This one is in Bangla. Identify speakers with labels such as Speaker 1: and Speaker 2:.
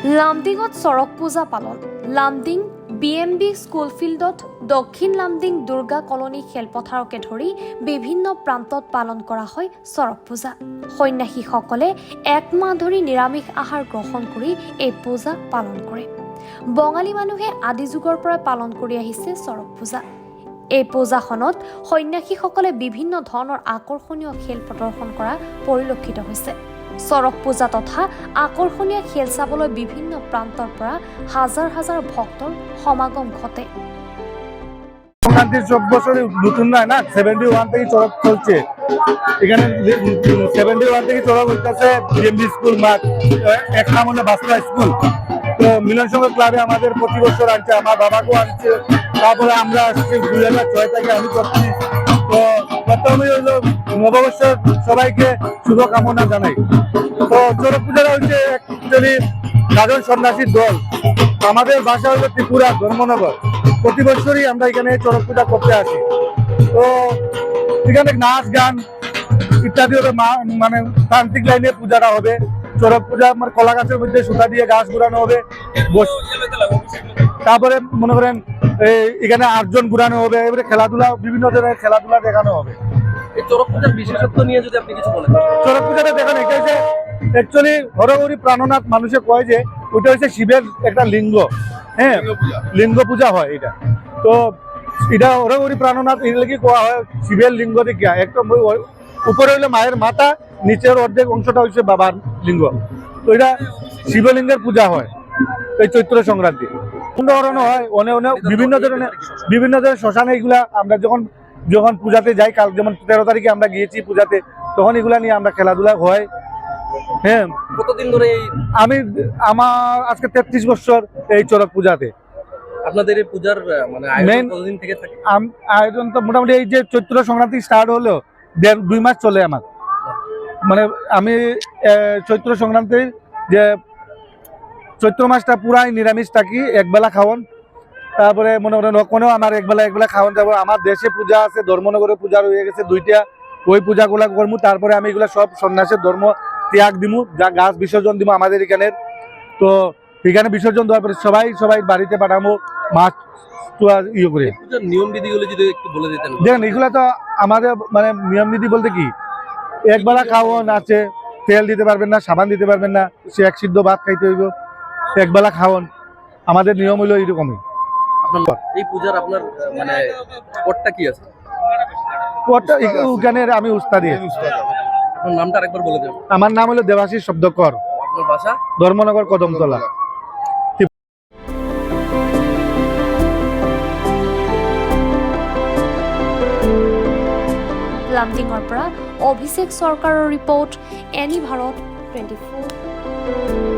Speaker 1: লামডিঙত চৰক পূজা পালন। লামডিং BMB স্কুল ফিল্ডত দক্ষিণ লামডিং দুৰ্গা কলনী খেলপথাৰকে ধৰি বিভিন্ন প্ৰান্তত পালন কৰা হয় চৰক পূজা। সন্ন্যাসীসকলে এক মাহ ধৰি নিৰামিষ আহাৰ গ্ৰহণ কৰি এই পূজা পালন কৰে। বঙালী মানুহে আদি যুগৰ পৰা পালন কৰি আহিছে চৰক পূজা। এই পূজাখনত সন্ন্যাসীসকলে বিভিন্ন ধৰণৰ আকৰ্ষণীয় খেল প্ৰদৰ্শন কৰা পৰিলক্ষিত হৈছে। চৰক পূজা তথা আকৰ্ষণীয় খেল চাবলৈ বিভিন্ন প্ৰান্তৰ পৰা হাজাৰ হাজাৰ ভক্তৰ সমাগম ঘটে।
Speaker 2: সব বছর নতুন নয় না, 71 থেকে চড়ক চলছে। এখানে 71 থেকে চড়ক হইতেছে BMB স্কুল মাঠ, এক নাম হলো বাস্তবা স্কুল। তো মিলন সংঘ ক্লাবে আমাদের প্রতি বছর আনছে, আমার বাবাকেও আনছে। তারপরে আমরা আসছি 2006 থেকে আমি করছি। তো প্রথমে হলো নববর্ষের সবাইকে শুভকামনা জানাই। তো চড়ক পূজাটা হচ্ছে অ্যাকচুয়ালি রাজন সন্ন্যাসীর দল। আমাদের বাসা হলো ত্রিপুরা ধর্মনগর। প্রতি বছরই আমরা এখানে চড়ক পূজা করতে আসি। তো এখানে নাচ গান ইত্যাদি হবে, মানে তান্ত্রিক লাইনে পূজাটা হবে। চড়ক পূজা আমার কলা গাছের মধ্যে সুতা দিয়ে গাছ ঘুরানো হবে। তারপরে মনে করেন এখানে 8 জন ঘুরানো হবে। এবারে খেলাধুলা, বিভিন্ন ধরনের খেলাধুলা দেখানো হবে।
Speaker 3: এই চড়ক পূজার বিশেষত্ব নিয়ে যদি আপনি কিছু বলেন।
Speaker 2: চড়ক পূজাটা দেখেন, এটা হচ্ছে অ্যাকচুয়ালি হরগৌরী প্রাণনাথ মানুষে কয় যে ওইটা হচ্ছে শিবের একটা লিঙ্গ। হ্যাঁ, লিঙ্গ পূজা হয় এটা। তো এটা হরগৌরী প্রাণনাথ এগুলো কোয়া হয় শিবের লিঙ্গ দিকে। একটা উপরে হইলে মায়ের মাথা, নিচের অর্ধেক অংশটা হচ্ছে বাবার লিঙ্গ। তো এটা শিবলিঙ্গের পূজা হয় এই চৈত্র সংক্রান্তি। ধরনের হয় অনেক বিভিন্ন ধরনের শ্মশানে এগুলা আমরা যখন পূজাতে যাই, কাল যেমন 13 তারিখে আমরা গিয়েছি পূজাতে, তখন এগুলা নিয়ে আমরা খেলাধুলা হয়। হ্যাঁ,
Speaker 3: কতদিন ধরে
Speaker 2: আমার আজকে 33 বছর এই চড়ক পূজাতে।
Speaker 3: আপনাদের এই পূজার মানে আয়োজন কতদিন থেকে থাকে?
Speaker 2: আয়োজন তো মোটামুটি এই যে চৈত্র সংক্রান্তি স্টার্ট হলো 2 মাস চলে আমার। মানে আমি চৈত্র সংক্রান্তির যে চৈত্র মাসটা পুরাই নিরামিষ থাকি, একবেলা খাওয়ান। তারপরে মনে করেন ওখানেও আমার একবেলা খাওয়ান যাবো। আমার দেশে পূজা আছে, ধর্মনগরে পূজা রয়ে গেছে 2টা, ওই পূজাগুলা করবো। তারপরে আমি এগুলা সব সন্ন্যাসের ধর্ম ত্যাগ দিমু, যা গাছ বিসর্জন দিব আমাদের এখানে। তো এখানে বিসর্জন দেওয়ার পরে সবাই বাড়িতে পাঠাবো মাছ ইয়ে করে।
Speaker 3: পূজার নিয়ম বিধিগুলো যদি একটু বলে দিতেন।
Speaker 2: দেখেন, এগুলা তো আমাদের মানে নিয়ম নীতি বলতে কি, একবেলা খাওয়ান আছে, তেল দিতে পারবেন না, সাবান দিতে পারবেন না, সে এক সিদ্ধ ভাত খাইতে হইব। একবেলা খাওয়ান, আমাদের নিয়ম হইলো এইরকমই।
Speaker 3: এই পূজার আপনার মানে পটটা কি আছে?
Speaker 2: পটটা ওখানে আমি উস্তাদি।
Speaker 3: আপনার নামটা আরেকবার বলে দেবেন।
Speaker 2: আমার নাম হলো দেবাশিস শব্দকর।
Speaker 3: আপনার বাসা?
Speaker 2: ধর্মনগর, কদমতলা।
Speaker 1: লামডিঙৰ পৰা অভিষেক চৰকাৰৰ ৰিপৰ্ট, এনি ভাৰত 24।